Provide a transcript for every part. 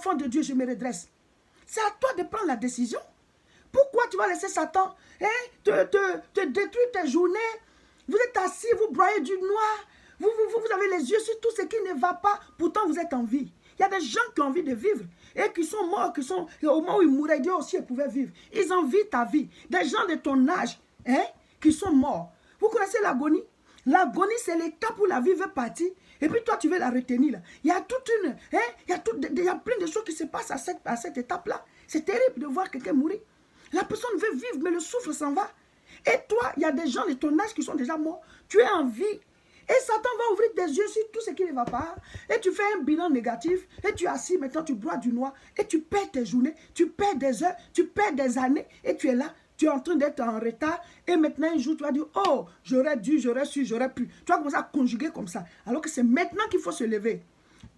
enfant de Dieu, je me redresse. C'est à toi de prendre la décision. Pourquoi tu vas laisser Satan te détruire tes journées? Vous êtes assis, vous broyez du noir. Vous avez les yeux sur tout ce qui ne va pas. Pourtant, vous êtes en vie. Il y a des gens qui ont envie de vivre et qui sont morts, au moment où ils mouraient, Dieu aussi pouvait vivre. Ils envient ta vie. Des gens de ton âge qui sont morts. Vous connaissez l'agonie? L'agonie, c'est l'étape où la vie veut partir. Et puis toi, tu veux la retenir. Là. Il y a toute une... il y a plein de choses qui se passent à cette étape-là. C'est terrible de voir quelqu'un mourir. La personne veut vivre, mais le souffle s'en va. Et toi, il y a des gens de ton âge qui sont déjà morts. Tu es en vie. Et Satan va ouvrir tes yeux sur tout ce qui ne va pas. Et tu fais un bilan négatif. Et tu es assis, maintenant tu bois du noir. Et tu perds tes journées. Tu perds des heures. Tu perds des années. Et tu es là. Tu es en train d'être en retard. Et maintenant, un jour, tu vas dire, oh, j'aurais dû, j'aurais su, j'aurais pu. Tu vas commencer à conjuguer comme ça. Alors que c'est maintenant qu'il faut se lever.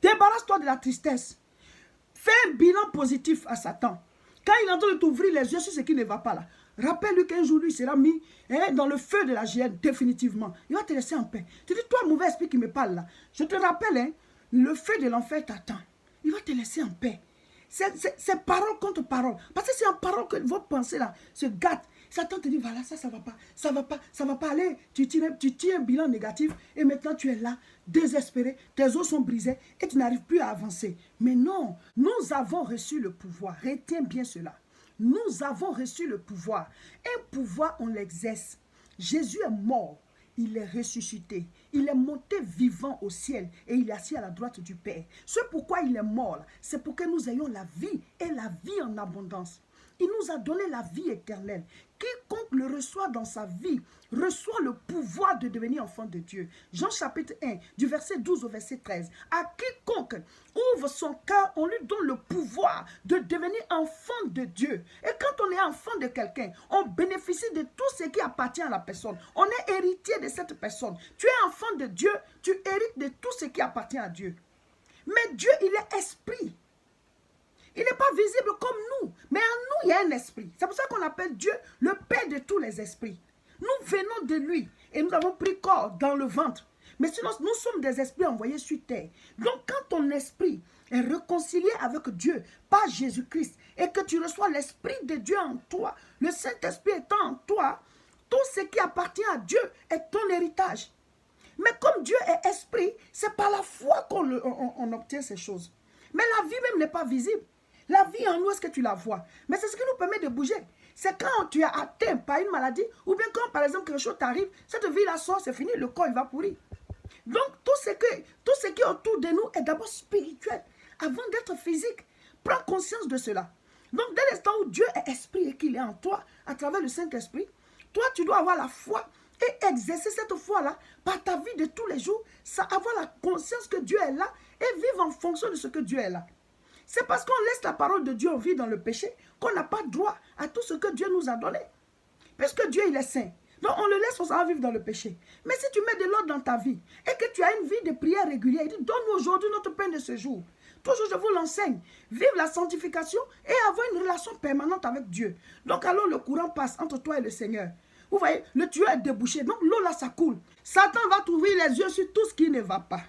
Débarrasse-toi de la tristesse. Fais un bilan positif à Satan. Quand il est en train de t'ouvrir les yeux sur ce qui ne va pas là, rappelle-lui qu'un jour, lui sera mis dans le feu de la géhenne, définitivement. Il va te laisser en paix. Tu dis, toi, mauvais esprit qui me parle là, je te rappelle, le feu de l'enfer t'attend. Il va te laisser en paix. C'est parole contre parole. Parce que c'est en parole que vos pensées là se gâtent. Satan te dit, voilà, ça va pas, ça va pas aller. Tu tires un bilan négatif et maintenant tu es là, désespéré, tes os sont brisés et tu n'arrives plus à avancer. Mais non, nous avons reçu le pouvoir. Retiens bien cela. Nous avons reçu le pouvoir. Un pouvoir, on l'exerce. Jésus est mort. Il est ressuscité. Il est monté vivant au ciel et il est assis à la droite du Père. Ce pourquoi il est mort, c'est pour que nous ayons la vie et la vie en abondance. Il nous a donné la vie éternelle. Quiconque le reçoit dans sa vie reçoit le pouvoir de devenir enfant de Dieu. Jean chapitre 1, du verset 12 au verset 13. À quiconque ouvre son cœur, on lui donne le pouvoir de devenir enfant de Dieu. Et quand on est enfant de quelqu'un, on bénéficie de tout ce qui appartient à la personne. On est héritier de cette personne. Tu es enfant de Dieu, tu hérites de tout ce qui appartient à Dieu. Mais Dieu, il est esprit. Il n'est pas visible comme nous, mais en nous, il y a un esprit. C'est pour ça qu'on appelle Dieu le Père de tous les esprits. Nous venons de lui et nous avons pris corps dans le ventre. Mais sinon, nous sommes des esprits envoyés sur terre. Donc, quand ton esprit est réconcilié avec Dieu par Jésus-Christ et que tu reçois l'Esprit de Dieu en toi, le Saint-Esprit étant en toi, tout ce qui appartient à Dieu est ton héritage. Mais comme Dieu est esprit, c'est par la foi qu'on obtient ces choses. Mais la vie même n'est pas visible. La vie en nous, est-ce que tu la vois? Mais c'est ce qui nous permet de bouger. C'est quand tu es atteint par une maladie, ou bien quand, par exemple, quelque chose t'arrive, cette vie-là sort, c'est fini, le corps, il va pourrir. Donc, tout ce qui est autour de nous est d'abord spirituel, avant d'être physique. Prends conscience de cela. Donc, dès l'instant où Dieu est esprit et qu'il est en toi, à travers le Saint-Esprit, toi, tu dois avoir la foi et exercer cette foi-là par ta vie de tous les jours, avoir la conscience que Dieu est là et vivre en fonction de ce que Dieu est là. C'est parce qu'on laisse la parole de Dieu en vie dans le péché qu'on n'a pas droit à tout ce que Dieu nous a donné. Parce que Dieu, il est saint. Donc, on le laisse, on s'en va vivre dans le péché. Mais si tu mets de l'ordre dans ta vie et que tu as une vie de prière régulière, il dit, donne-nous aujourd'hui notre pain de ce jour. Toujours, je vous l'enseigne. Vive la sanctification et avoir une relation permanente avec Dieu. Donc, alors, le courant passe entre toi et le Seigneur. Vous voyez, le tuyau est débouché. Donc, l'eau là, ça coule. Satan va t'ouvrir les yeux sur tout ce qui ne va pas.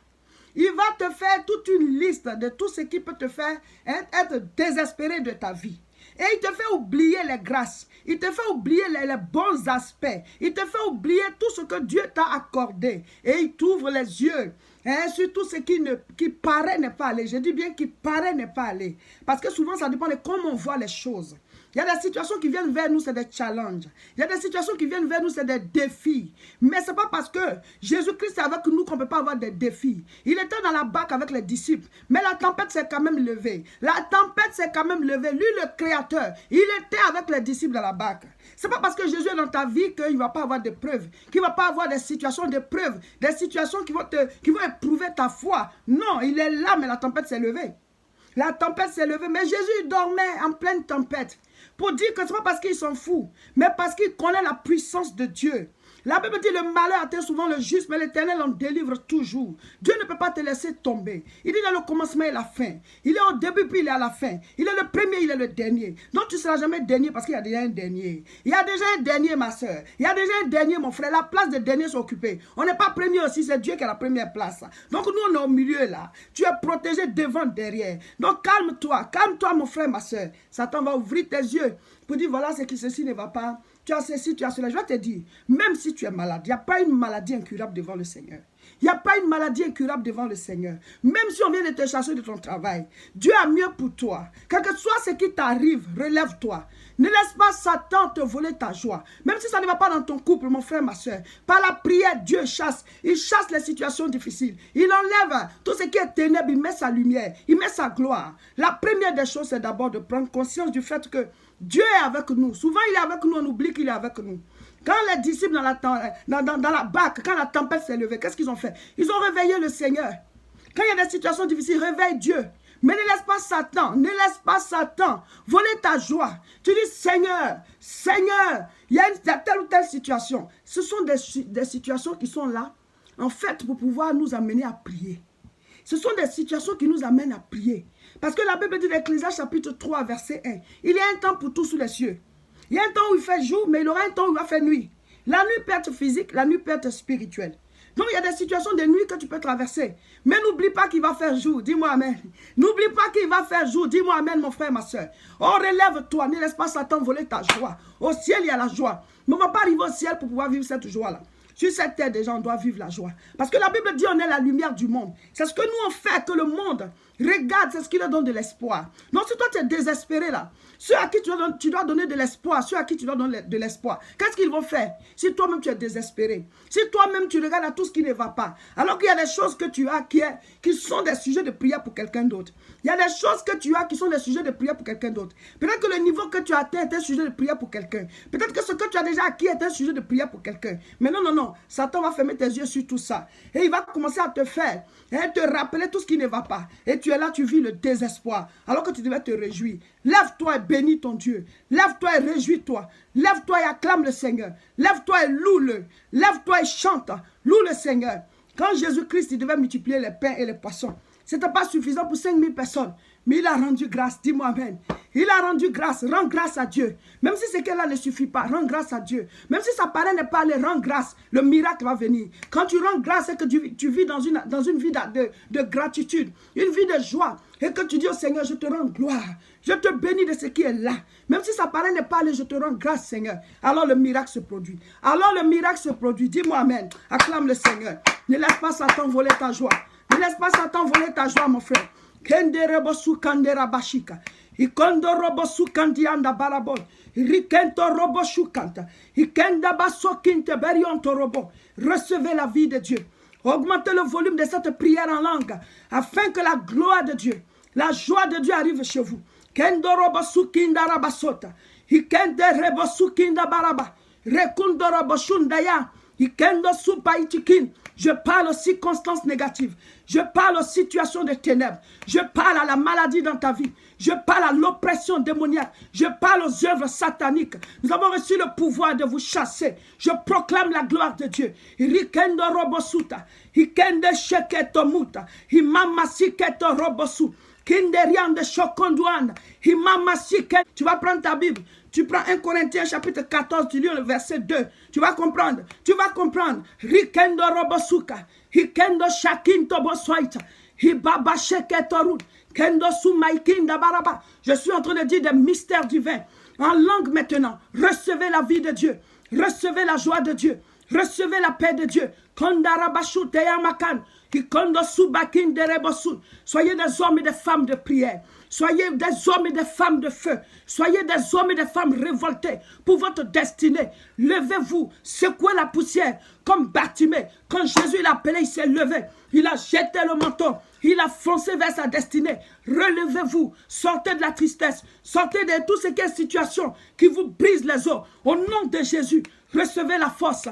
Il va te faire toute une liste de tout ce qui peut te faire être désespéré de ta vie. Et il te fait oublier les grâces. Il te fait oublier les bons aspects. Il te fait oublier tout ce que Dieu t'a accordé. Et il t'ouvre les yeux sur tout ce qui paraît ne pas aller. Je dis bien qui paraît ne pas aller. Parce que souvent, ça dépend de comment on voit les choses. Il y a des situations qui viennent vers nous, c'est des challenges. Il y a des situations qui viennent vers nous, c'est des défis. Mais ce n'est pas parce que Jésus-Christ est avec nous qu'on ne peut pas avoir des défis. Il était dans la barque avec les disciples, mais la tempête s'est quand même levée. La tempête s'est quand même levée. Lui, le Créateur, il était avec les disciples dans la barque. Ce n'est pas parce que Jésus est dans ta vie qu'il ne va pas avoir de preuves, qu'il ne va pas avoir des situations de preuves, des situations qui vont éprouver ta foi. Non, il est là, mais la tempête s'est levée. La tempête s'est levée, mais Jésus dormait en pleine tempête. Pour dire que ce n'est pas parce qu'ils sont fous, mais parce qu'ils connaissent la puissance de Dieu. La Bible dit le malheur atteint souvent le juste, mais l'Éternel en délivre toujours. Dieu ne peut pas te laisser tomber. Il est dans le commencement et la fin. Il est au début puis il est à la fin. Il est le premier, il est le dernier. Donc tu ne seras jamais dernier parce qu'il y a déjà un dernier. Il y a déjà un dernier, ma soeur. Il y a déjà un dernier, mon frère. La place des derniers est occupée. On n'est pas premier aussi, c'est Dieu qui a la première place. Donc nous, on est au milieu là. Tu es protégé devant, derrière. Donc calme-toi, mon frère, ma soeur. Satan va ouvrir tes yeux pour dire voilà ce qui ceci ne va pas. Tu as ceci, tu as cela. Je vais te dire, même si tu es malade, il n'y a pas une maladie incurable devant le Seigneur. Il n'y a pas une maladie incurable devant le Seigneur. Même si on vient de te chasser de ton travail, Dieu a mieux pour toi. Quel que soit ce qui t'arrive, relève-toi. Ne laisse pas Satan te voler ta joie. Même si ça ne va pas dans ton couple, mon frère, ma soeur. Par la prière, Dieu chasse. Il chasse les situations difficiles. Il enlève tout ce qui est ténèbres. Il met sa lumière. Il met sa gloire. La première des choses, c'est d'abord de prendre conscience du fait que Dieu est avec nous. Souvent, il est avec nous. On oublie qu'il est avec nous. Quand les disciples dans la barque, quand la tempête s'est levée, qu'est-ce qu'ils ont fait? Ils ont réveillé le Seigneur. Quand il y a des situations difficiles, réveille Dieu. Mais ne laisse pas Satan voler ta joie. Tu dis, Seigneur, il y a telle ou telle situation. Ce sont des situations qui sont là, en fait, pour pouvoir nous amener à prier. Ce sont des situations qui nous amènent à prier. Parce que la Bible dit dans Ecclésiaste chapitre 3, verset 1, il y a un temps pour tout sous les cieux. Il y a un temps où il fait jour, mais il y aura un temps où il va faire nuit. La nuit peut être physique, la nuit peut être spirituelle. Donc, il y a des situations de nuit que tu peux traverser. Mais n'oublie pas qu'il va faire jour. Dis-moi amen. N'oublie pas qu'il va faire jour. Dis-moi amen, mon frère, ma soeur. Oh, relève-toi. Ne laisse pas Satan voler ta joie. Au ciel, il y a la joie. Mais on ne va pas arriver au ciel pour pouvoir vivre cette joie-là. Sur cette terre, déjà, on doit vivre la joie. Parce que la Bible dit on est la lumière du monde. C'est ce que nous on fait, que le monde regarde, c'est ce qui leur donne de l'espoir. Donc, si toi, tu es désespéré là, ceux à qui tu dois donner de l'espoir, ceux à qui tu dois donner de l'espoir, qu'est-ce qu'ils vont faire? Si toi-même tu es désespéré, si toi-même tu regardes à tout ce qui ne va pas, alors qu'il y a des choses que tu as qui sont des sujets de prière pour quelqu'un d'autre. Il y a des choses que tu as qui sont des sujets de prière pour quelqu'un d'autre. Peut-être que le niveau que tu as atteint est un sujet de prière pour quelqu'un. Peut-être que ce que tu as déjà acquis est un sujet de prière pour quelqu'un. Mais non, non, non. Satan va fermer tes yeux sur tout ça. Et il va commencer à te faire, te rappeler tout ce qui ne va pas. Et tu es là, tu vis le désespoir. Alors que tu devais te réjouir. Lève-toi et bénis ton Dieu. Lève-toi et réjouis-toi. Lève-toi et acclame le Seigneur. Lève-toi et loue-le. Lève-toi et chante. Loue le Seigneur. Quand Jésus-Christ devait multiplier les pains et les poissons, ce n'était pas suffisant pour 5000 personnes. Mais il a rendu grâce. Dis-moi amen. Il a rendu grâce. Rends grâce à Dieu. Même si ce qu'elle a ne suffit pas, rends grâce à Dieu. Même si sa parole n'est pas allée, rends grâce. Le miracle va venir. Quand tu rends grâce, c'est que tu vis dans une vie de gratitude, une vie de joie. Et que tu dis au Seigneur, je te rends gloire. Je te bénis de ce qui est là. Même si sa parole n'est pas allée, je te rends grâce, Seigneur. Alors le miracle se produit. Alors le miracle se produit. Dis-moi amen. Acclame le Seigneur. Ne laisse pas Satan voler ta joie. Ne laisse pas Satan voler ta joie, mon frère. Kende rebosu kandera bashika. Ikondo robosu kandianda barabon. Rikento roboshu kanta. Ikenda baso kinte berionto robo. Recevez la vie de Dieu. Augmentez le volume de cette prière en langue. Afin que la gloire de Dieu, la joie de Dieu arrive chez vous. Kendo robosu kinda rabasota. Ikende rebosu kinda baraba. Rekundo roboshundaya. Ikendo supa itikin. Je parle aux circonstances négatives. Je parle aux situations de ténèbres. Je parle à la maladie dans ta vie. Je parle à l'oppression démoniaque. Je parle aux œuvres sataniques. Nous avons reçu le pouvoir de vous chasser. Je proclame la gloire de Dieu. Rikendo robosuta. Ikende sheketo muta. Imama siketo robosu. Kinderiande shokonduanda. Imama siketo. Tu vas prendre ta Bible. Tu prends 1 Corinthiens chapitre 14, tu lis le verset 2. Tu vas comprendre. Tu vas comprendre. Rikendo robosuka. Hikendo shakinto boswaita. Hibaba sheketorut. Kendo sumaikinda baraba. Je suis en train de dire des mystères divins. En langue maintenant. Recevez la vie de Dieu. Recevez la joie de Dieu. Recevez la paix de Dieu. Kondarabashu teyamakan. Hikondo subakin derebosun. Soyez des hommes et des femmes de prière. Soyez des hommes et des femmes de feu. Soyez des hommes et des femmes révoltés pour votre destinée. Levez-vous, secouez la poussière comme Bartimée. Quand Jésus l'a appelé, il s'est levé. Il a jeté le manteau. Il a foncé vers sa destinée. Relevez-vous, sortez de la tristesse. Sortez de tout ce qui est situation qui vous brise les os. Au nom de Jésus, recevez la force.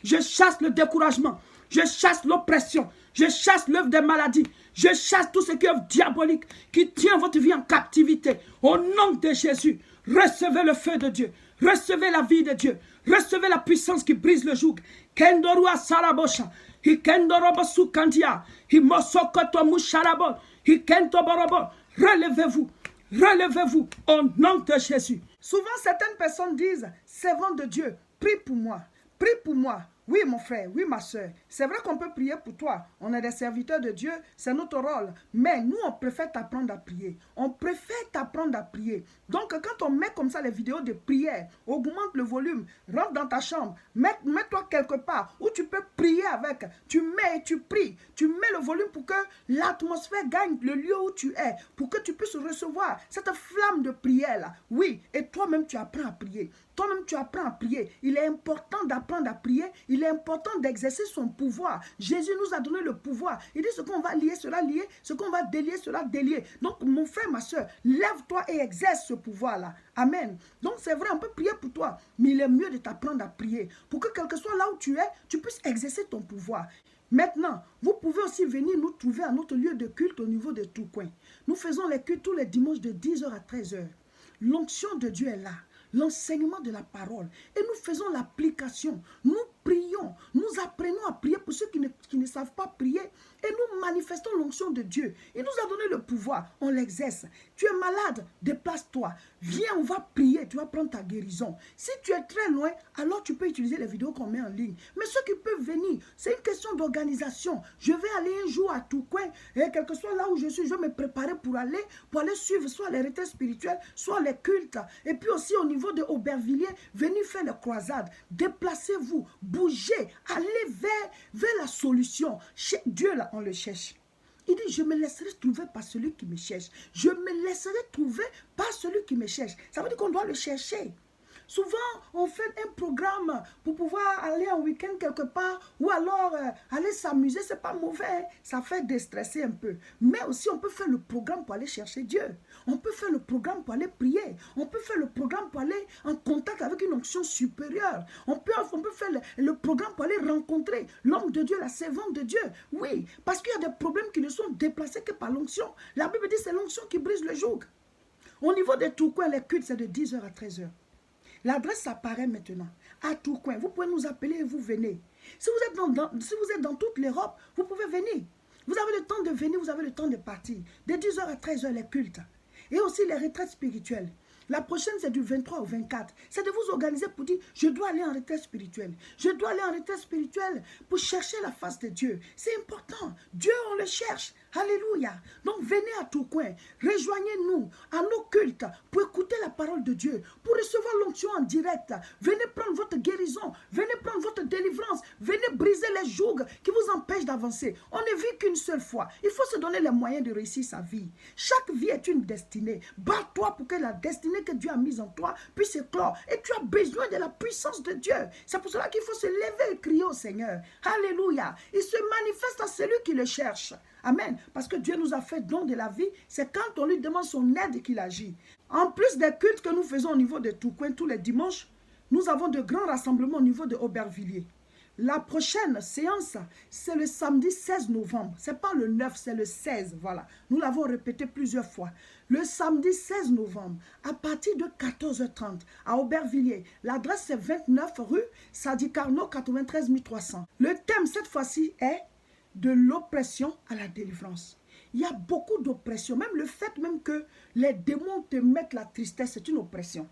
Je chasse le découragement. Je chasse l'oppression. Je chasse l'œuvre des maladies. Je chasse tout ce qui est œuvre diabolique qui tient votre vie en captivité. Au nom de Jésus, Recevez le feu de Dieu. Recevez la vie de Dieu. Recevez la puissance qui brise le joug. Kendorua sarabosha. Hikendorobo sukandia. Himosokoto musharabo. Hikentoborobo. Relevez-vous. Relevez-vous au nom de Jésus. Souvent, certaines personnes disent, servant de Dieu, prie pour moi. Prie pour moi. Oui, mon frère, oui, ma soeur. C'est vrai qu'on peut prier pour toi. On est des serviteurs de Dieu, c'est notre rôle. Mais nous, on préfère t'apprendre à prier. On préfère t'apprendre à prier. Donc, quand on met comme ça les vidéos de prière, augmente le volume, rentre dans ta chambre, mets-toi quelque part où tu peux prier avec. Tu mets et tu pries. Tu mets le volume pour que l'atmosphère gagne le lieu où tu es, pour que tu puisses recevoir cette flamme de prière-là. Oui, et toi-même, tu apprends à prier. Toi-même, tu apprends à prier. Il est important d'apprendre à prier. Il est important d'exercer son pouvoir. Jésus nous a donné le pouvoir. Il dit ce qu'on va lier, cela lier. Ce qu'on va délier, cela délier. Donc, mon frère, ma soeur, lève-toi et exerce ce pouvoir-là. Amen. Donc, c'est vrai, on peut prier pour toi. Mais il est mieux de t'apprendre à prier. Pour que quel que soit là où tu es, tu puisses exercer ton pouvoir. Maintenant, vous pouvez aussi venir nous trouver à notre lieu de culte au niveau de Tourcoing. Nous faisons les cultes tous les dimanches de 10h à 13h. L'onction de Dieu est là. L'enseignement de la parole. Et nous faisons l'application. Nous prions. Nous apprenons à prier pour ceux qui ne savent pas prier. Et nous manifestons l'onction de Dieu. Il nous a donné le pouvoir. On l'exerce. Tu es malade, déplace-toi. Viens, on va prier. Tu vas prendre ta guérison. Si tu es très loin, alors tu peux utiliser les vidéos qu'on met en ligne. Mais ceux qui peuvent venir, c'est une question d'organisation. Je vais aller un jour à Tourcoing. Et quel que soit là où je suis, je vais me préparer pour aller suivre soit les retraites spirituelles, soit les cultes. Et puis aussi au niveau de Aubervilliers, venez faire les croisades. Déplacez-vous, bougez, allez vers la solution. Chez Dieu, là, on le cherche. Il dit, je me laisserai trouver par celui qui me cherche. Je me laisserai trouver par celui qui me cherche. Ça veut dire qu'on doit le chercher. Souvent, on fait un programme pour pouvoir aller en week-end quelque part ou alors aller s'amuser. Ce n'est pas mauvais, ça fait déstresser un peu. Mais aussi, on peut faire le programme pour aller chercher Dieu. On peut faire le programme pour aller prier. On peut faire le programme pour aller en contact avec une onction supérieure. On peut faire le programme pour aller rencontrer l'homme de Dieu, la servante de Dieu. Oui, parce qu'il y a des problèmes qui ne sont déplacés que par l'onction. La Bible dit que c'est l'onction qui brise le joug. Au niveau des Tourcoing, les cultes, c'est de 10h à 13h. L'adresse apparaît maintenant à Tourcoing. Vous pouvez nous appeler et vous venez. Si vous êtes dans toute l'Europe, vous pouvez venir. Vous avez le temps de venir, vous avez le temps de partir. De 10h à 13h, les cultes. Et aussi les retraites spirituelles. La prochaine, c'est du 23 au 24. C'est de vous organiser pour dire, je dois aller en retraite spirituelle. Je dois aller en retraite spirituelle pour chercher la face de Dieu. C'est important. Dieu, on le cherche. Alléluia. Donc, venez à Tourcoing. Rejoignez-nous à nos cultes pour écouter la parole de Dieu, pour recevoir l'onction en direct. Venez prendre votre guérison. Venez prendre votre délivrance. Venez briser les jougs qui vous empêchent d'avancer. On ne vit qu'une seule fois. Il faut se donner les moyens de réussir sa vie. Chaque vie est une destinée. Bats-toi pour que la destinée que Dieu a mise en toi puisse éclore. Et tu as besoin de la puissance de Dieu. C'est pour cela qu'il faut se lever et crier au Seigneur. Alléluia. Il se manifeste à celui qui le cherche. Amen. Parce que Dieu nous a fait don de la vie. C'est quand on lui demande son aide qu'il agit. En plus des cultes que nous faisons au niveau de Tourcoing tous les dimanches, nous avons de grands rassemblements au niveau de Aubervilliers. La prochaine séance, c'est le samedi 16 novembre. Ce n'est pas le 9, c'est le 16. Voilà. Nous l'avons répété plusieurs fois. Le samedi 16 novembre, à partir de 14h30, à Aubervilliers. L'adresse, c'est 29 rue Sadi Carnot, 93 300. Le thème, cette fois-ci, est de l'oppression à la délivrance. Il y a beaucoup d'oppression. Même le fait même que les démons te mettent la tristesse, c'est une oppression.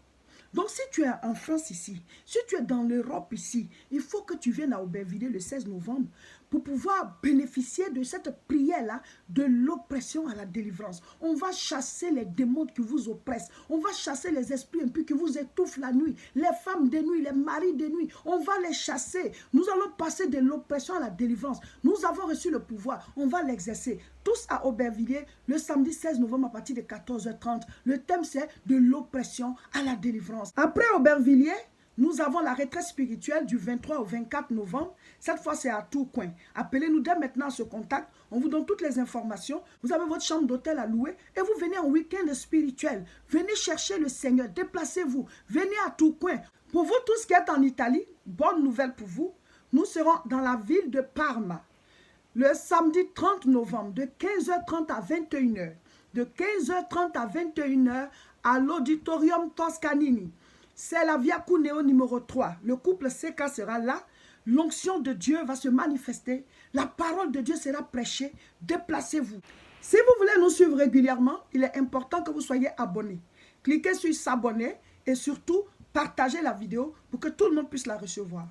Donc, si tu es en France ici, si tu es dans l'Europe ici, il faut que tu viennes à Aubervilliers le 16 novembre pour pouvoir bénéficier de cette prière-là, de l'oppression à la délivrance. On va chasser les démons qui vous oppressent. On va chasser les esprits impurs qui vous étouffent la nuit. Les femmes de nuit, les maris de nuit, on va les chasser. Nous allons passer de l'oppression à la délivrance. Nous avons reçu le pouvoir. On va l'exercer. Tous à Aubervilliers, le samedi 16 novembre à partir de 14h30. Le thème, c'est de l'oppression à la délivrance. Après Aubervilliers, nous avons la retraite spirituelle du 23 au 24 novembre. Cette fois, c'est à Tourcoing. Appelez-nous dès maintenant à ce contact. On vous donne toutes les informations. Vous avez votre chambre d'hôtel à louer et vous venez en week-end spirituel. Venez chercher le Seigneur. Déplacez-vous. Venez à Tourcoing. Pour vous tous qui êtes en Italie, bonne nouvelle pour vous. Nous serons dans la ville de Parme le samedi 30 novembre de 15h30 à 21h. De 15h30 à 21h à l'auditorium Toscanini. C'est la Via Cuneo numéro 3. Le couple CK sera là. L'onction de Dieu va se manifester. La parole de Dieu sera prêchée. Déplacez-vous. Si vous voulez nous suivre régulièrement, il est important que vous soyez abonnés. Cliquez sur s'abonner et surtout, partagez la vidéo pour que tout le monde puisse la recevoir.